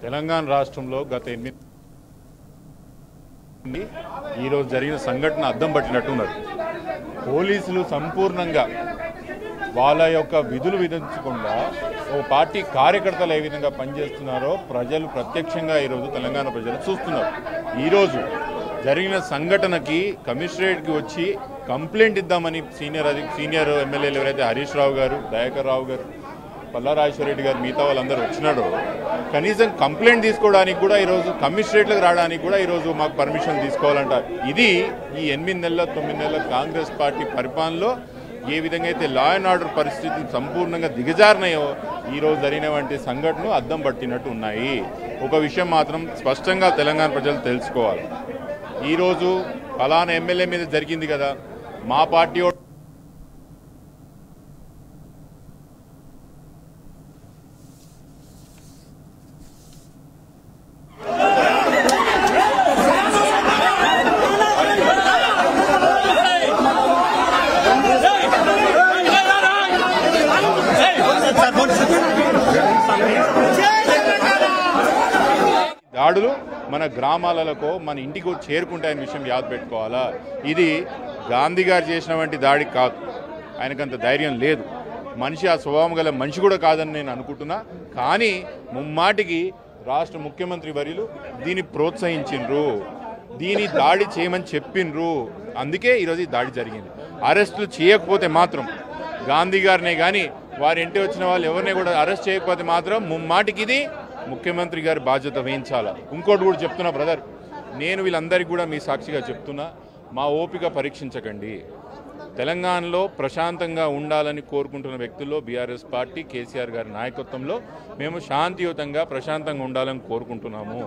తెలంగాణ రాష్ట్రంలో గత 8 ఈరోజు జరిగిన సంఘటన అద్దం పట్టినట్టున్నారు. పోలీసులు సంపూర్ణంగా వాళ్ళ యొక్క విధులు విధించకుండా ఓ పార్టీ కార్యకర్తలు ఏ విధంగా పనిచేస్తున్నారో ప్రజలు ప్రత్యక్షంగా ఈరోజు తెలంగాణ ప్రజలు చూస్తున్నారు. ఈరోజు జరిగిన సంఘటనకి కమిషనరేట్కి వచ్చి కంప్లైంట్ ఇద్దామని సీనియర్ ఎమ్మెల్యేలు ఎవరైతే హరీష్ రావు గారు, దయాకర్ రావు గారు, పల్లారాజేశ్వరరెడ్డి గారు, మిగతా వాళ్ళందరూ వచ్చినాడో కనీసం కంప్లైంట్ తీసుకోవడానికి కూడా ఈరోజు కమిషనరేట్లకు రావడానికి కూడా ఈరోజు మాకు పర్మిషన్ తీసుకోవాలంట. ఇది ఈ 8 నెలల 9 నెలల కాంగ్రెస్ పార్టీ పరిపాలనలో ఏ విధంగా అయితే లా అండ్ ఆర్డర్ పరిస్థితులు సంపూర్ణంగా దిగజారినాయో ఈరోజు జరిగినటువంటి సంఘటనలు అద్దం పట్టినట్టు ఉన్నాయి. ఒక విషయం మాత్రం స్పష్టంగా తెలంగాణ ప్రజలు తెలుసుకోవాలి. ఈరోజు ఫలానా ఎమ్మెల్యే మీద జరిగింది కదా, మా పార్టీ దాడులు మన గ్రామాలకు మన ఇంటికి చేరుకుంటాయనే విషయం యాద పెట్టుకోవాలా. ఇది గాంధీ గారు చేసినటువంటి దాడి కాదు, ఆయనకంత ధైర్యం లేదు, మనిషి ఆ స్వభావం గల మనిషి కూడా కాదని నేను అనుకుంటున్నా. కానీ ముమ్మాటికి రాష్ట్ర ముఖ్యమంత్రి వర్యులు దీన్ని ప్రోత్సహించిండ్రు, దీని దాడి చేయమని చెప్పిండ్రు. అందుకే ఈరోజు ఈ దాడి జరిగింది. అరెస్టులు చేయకపోతే మాత్రం గాంధీ గారినే కానీ వారి ఇంటి వచ్చిన వాళ్ళు ఎవరిని కూడా అరెస్ట్ చేయకపోతే మాత్రం ముమ్మాటికి ఇది ముఖ్యమంత్రి గారి బాధ్యత వహించాలా. ఇంకోటి కూడా చెప్తున్నా బ్రదర్, నేను వీళ్ళందరికీ కూడా మీ సాక్షిగా చెప్తున్నా, మా ఓపిక పరీక్షించకండి. తెలంగాణలో ప్రశాంతంగా ఉండాలని కోరుకుంటున్న వ్యక్తుల్లో బీఆర్ఎస్ పార్టీ కేసీఆర్ గారి నాయకత్వంలో మేము శాంతియుతంగా ప్రశాంతంగా ఉండాలని కోరుకుంటున్నాము.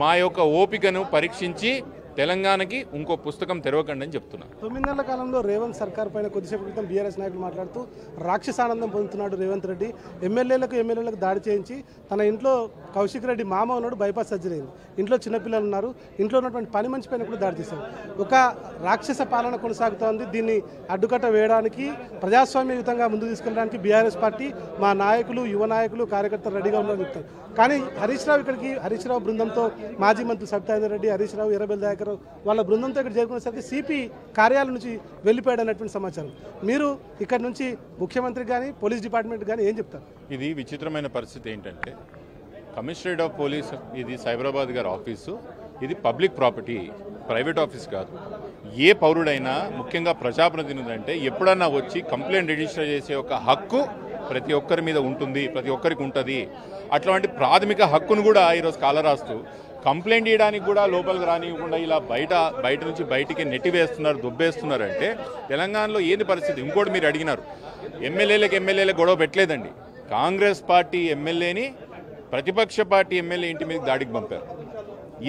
మా యొక్క ఓపికను పరీక్షించి తెలంగాణకి ఇంకో పుస్తకం తెరవకండి అని చెప్తున్నా. 9 నెలల కాలంలో రేవంత్ సర్కార్ పైన కొద్దిసేపు క్రితం బీఆర్ఎస్ నాయకులు మాట్లాడుతూ రాక్షసానందం పొందుతున్నాడు రేవంత్ రెడ్డి, ఎమ్మెల్యేలకు దాడి చేయించి తన ఇంట్లో కౌశిక్ రెడ్డి మామ ఉన్నాడు, బైపాస్ సర్జరీ అయింది, ఇంట్లో చిన్నపిల్లలు ఉన్నారు, ఇంట్లో ఉన్నటువంటి పని మంచి పైన కూడా దాడి చేశారు. ఒక రాక్షస పాలన కొనసాగుతోంది. దీన్ని అడ్డుకట్ట వేయడానికి ప్రజాస్వామ్యయుతంగా ముందుకు తీసుకెళ్ళడానికి బీఆర్ఎస్ పార్టీ మా నాయకులు, యువ నాయకులు, కార్యకర్తలు రెడీగా ఉన్నారని చెప్తారు. కానీ హరీష్ రావు బృందంతో మాజీ మంత్రి సబితాయిందర్ రెడ్డి, హరీష్ రావు, ఎర్రబెల్లి దయాకర్ వాళ్ళ బృందంతో ఇక్కడ చేరుకునేసరికి సిపి కార్యాలయం నుంచి వెళ్ళిపోయాడు అన్నటువంటి సమాచారం. మీరు ఇక్కడ నుంచి ముఖ్యమంత్రికి కానీ పోలీస్ డిపార్ట్మెంట్ కానీ ఏం చెప్తారు? ఇది విచిత్రమైన పరిస్థితి ఏంటంటే, కమిషనరేట్ ఆఫ్ పోలీస్ ఇది సైబరాబాద్ గారి ఆఫీసు, ఇది పబ్లిక్ ప్రాపర్టీ, ప్రైవేట్ ఆఫీస్ కాదు. ఏ పౌరుడైనా ముఖ్యంగా ప్రజాప్రతినిధి అంటే ఎప్పుడన్నా వచ్చి కంప్లైంట్ రిజిస్టర్ చేసే ఒక హక్కు ప్రతి ఒక్కరి మీద ఉంటుంది, ప్రతి ఒక్కరికి ఉంటుంది. అట్లాంటి ప్రాథమిక హక్కును కూడా ఈరోజు కాలరాస్తూ కంప్లైంట్ చేయడానికి కూడా లోపలికి రానివ్వకుండా ఇలా బయట నుంచి బయటికి నెట్టివేస్తున్నారు, దుబ్బేస్తున్నారంటే తెలంగాణలో ఏంది పరిస్థితి? ఇంకోటి మీరు అడిగినారు, ఎమ్మెల్యేలకు గొడవ పెట్టలేదండి. కాంగ్రెస్ పార్టీ ఎమ్మెల్యేని ప్రతిపక్ష పార్టీ ఎమ్మెల్యే ఇంటి మీద దాడికి పంపారు.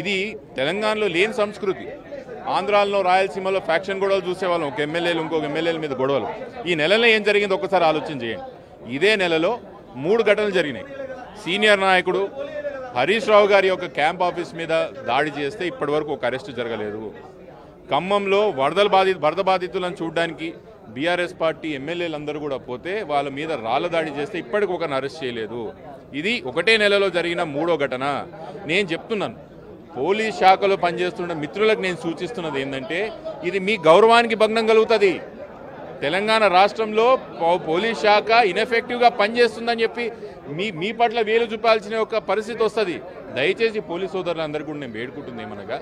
ఇది తెలంగాణలో లేని సంస్కృతి. ఆంధ్రాలో, రాయలసీమలో ఫ్యాక్షన్ గొడవలు చూసేవాళ్ళం, ఒక ఎమ్మెల్యేలు ఇంకొక ఎమ్మెల్యేల మీద గొడవలు. ఈ నెలలో ఏం జరిగింది ఒక్కసారి ఆలోచన చేయండి. ఇదే నెలలో 3 ఘటనలు జరిగినాయి. సీనియర్ నాయకుడు హరీష్ రావు గారి యొక్క క్యాంప్ ఆఫీస్ మీద దాడి చేస్తే ఇప్పటి వరకు ఒక అరెస్టు జరగలేదు. ఖమ్మంలో వరద బాధితులను చూడడానికి బీఆర్ఎస్ పార్టీ ఎమ్మెల్యేలందరూ కూడా పోతే వాళ్ళ మీద రాళ్ల దాడి చేస్తే ఇప్పటికి ఒకరిని అరెస్ట్ చేయలేదు. ఇది ఒకటే నెలలో జరిగిన 3వ ఘటన. నేను చెప్తున్నాను, పోలీస్ శాఖలో పనిచేస్తున్న మిత్రులకు నేను సూచిస్తున్నది ఏంటంటే, ఇది మీ గౌరవానికి భంగం కలుగుతుంది. తెలంగాణ రాష్ట్రంలో పోలీస్ శాఖ ఇన్ఎఫెక్టివ్గా పనిచేస్తుందని చెప్పి మీ పట్ల వేలు చూపాల్సిన ఒక పరిస్థితి వస్తుంది. దయచేసి పోలీస్ సోదరులందరికీ కూడా నేను వేడుకుంటుంది ఏమనగా,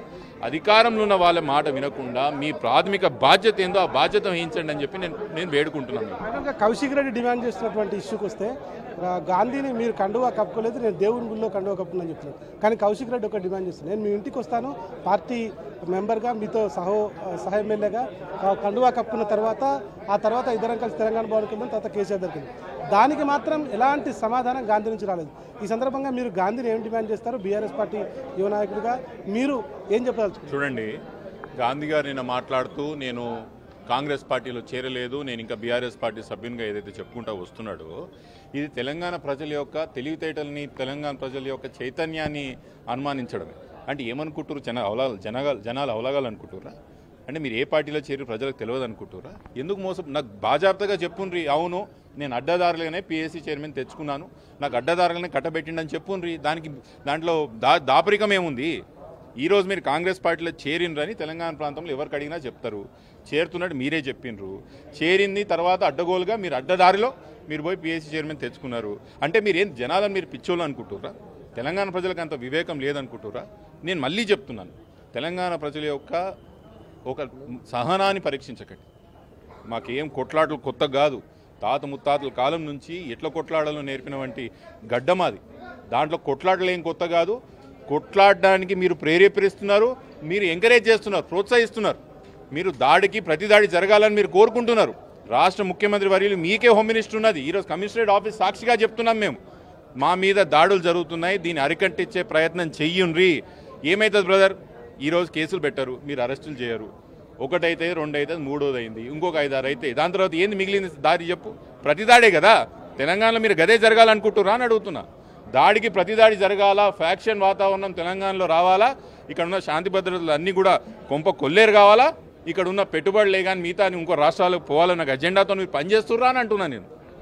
అధికారంలో ఉన్న వాళ్ళ మాట వినకుండా మీ ప్రాథమిక బాధ్యత ఏందో ఆ బాధ్యత వహించండి అని చెప్పి నేను వేడుకుంటున్నాను. కౌశిక్ రెడ్డి డిమాండ్ చేస్తున్నటువంటి ఇష్యూకి వస్తే, గాంధీని మీరు కండువా కప్పుకోలేదు, నేను దేవుని గుళ్ళో కండువా కప్పుకున్నాను చెప్తున్నాను. కానీ కౌశిక్ రెడ్డి ఒక డిమాండ్ చేస్తాను, నేను మీ ఇంటికి వస్తాను పార్టీ మెంబర్గా, మీతో సహ ఎమ్మెల్యేగా కండువా కప్పుకున్న తర్వాత ఆ తర్వాత ఇద్దరం కలిసి తెలంగాణ భవన్కి వెళ్ళిన తర్వాత కేసీఆర్ దొరికింది. దానికి మాత్రం ఎలాంటి సమాధానం గాంధీ నుంచి రాలేదు. ఈ సందర్భంగా మీరు గాంధీని ఏం డిమాండ్ చేస్తారు? బీఆర్ఎస్ పార్టీ యువ నాయకుడిగా మీరు ఏం చెప్పాలి? చూడండి, గాంధీ గారు నిన్న మాట్లాడుతూ నేను కాంగ్రెస్ పార్టీలో చేరలేదు, నేను ఇంకా బీఆర్ఎస్ పార్టీ సభ్యునిగా ఏదైతే చెప్పుకుంటూ వస్తున్నాడో, ఇది తెలంగాణ ప్రజల యొక్క తెలివితేటల్ని, తెలంగాణ ప్రజల యొక్క చైతన్యాన్ని అనుమానించడమే. అంటే ఏమనుకుంటారు? జనాలు అవలాగాలనుకుంటున్నారా? అంటే మీరు ఏ పార్టీలో చేరి ప్రజలకు తెలియదు అనుకుంటారా? ఎందుకు మోసం? నాకు బాజాబ్తాగా చెప్పుండ్రి, అవును నేను అడ్డదారులుగానే పిఎస్సి చైర్మన్ తెచ్చుకున్నాను, నాకు అడ్డదారులనే కట్టబెట్టిండని చెప్పుండ్రి. దాంట్లో దాపరికం ఏముంది? ఈరోజు మీరు కాంగ్రెస్ పార్టీలో చేరినరని తెలంగాణ ప్రాంతంలో ఎవరికి అడిగినా చెప్తారు. చేరుతున్నట్టు మీరే చెప్పిండ్రు. చేరింది తర్వాత అడ్డగోలుగా మీరు అడ్డదారిలో మీరు పోయి పిఎస్సి చైర్మన్ తెచ్చుకున్నారు. అంటే మీరు ఏం జనాలను మీరు పిచ్చోళ్ళు అనుకుంటుర్రా? తెలంగాణ ప్రజలకు అంత వివేకం లేదనుకుంటుర్రా? నేను మళ్ళీ చెప్తున్నాను, తెలంగాణ ప్రజల యొక్క ఒక సహనాన్ని పరీక్షించకండి. మాకేం కొట్లాటలు కొత్త కాదు. తాత ముత్తాతల కాలం నుంచి ఎట్లా కొట్లాడాలో నేర్పిన వంటి గడ్డ మాది. దాంట్లో కొట్లాటలు ఏం కొత్త కాదు. కొట్లాడడానికి మీరు ప్రేరేపిస్తున్నారు, మీరు ఎంకరేజ్ చేస్తున్నారు, ప్రోత్సహిస్తున్నారు. మీరు దాడికి ప్రతి దాడి జరగాలని మీరు కోరుకుంటున్నారు. రాష్ట్ర ముఖ్యమంత్రి వర్యులు మీకే హోమ్ మినిస్టర్ ఉన్నది. ఈరోజు కమిషనరేట్ ఆఫీస్ సాక్షిగా చెప్తున్నాం మేము, మా మీద దాడులు జరుగుతున్నాయి, దీన్ని అరికట్టించే ప్రయత్నం చెయ్యుండ్రి. ఏమవుతుంది బ్రదర్? ఈరోజు కేసులు పెట్టరు, మీరు అరెస్టులు చేయరు. ఒకటైతే, రెండైతే, మూడోది అయింది, ఇంకొక 5-6 అయితే దాని తర్వాత ఏంది మిగిలింది దారి చెప్పు? ప్రతి దాడే కదా. తెలంగాణలో మీరు గదే జరగాలనుకుంటురా అని అడుగుతున్నా. దాడికి ప్రతి దాడి జరగాల, ఫ్యాక్షన్ వాతావరణం తెలంగాణలో రావాలా, ఇక్కడ ఉన్న శాంతి భద్రతలు అన్నీ కూడా కొంప కొల్లేరు కావాలా, ఇక్కడ ఉన్న పెట్టుబడులే కానీ మిగతా ఇంకో రాష్ట్రాలకు పోవాలన్న అజెండాతో మీరు పనిచేస్తుర్రా అని అంటున్నాను నేను.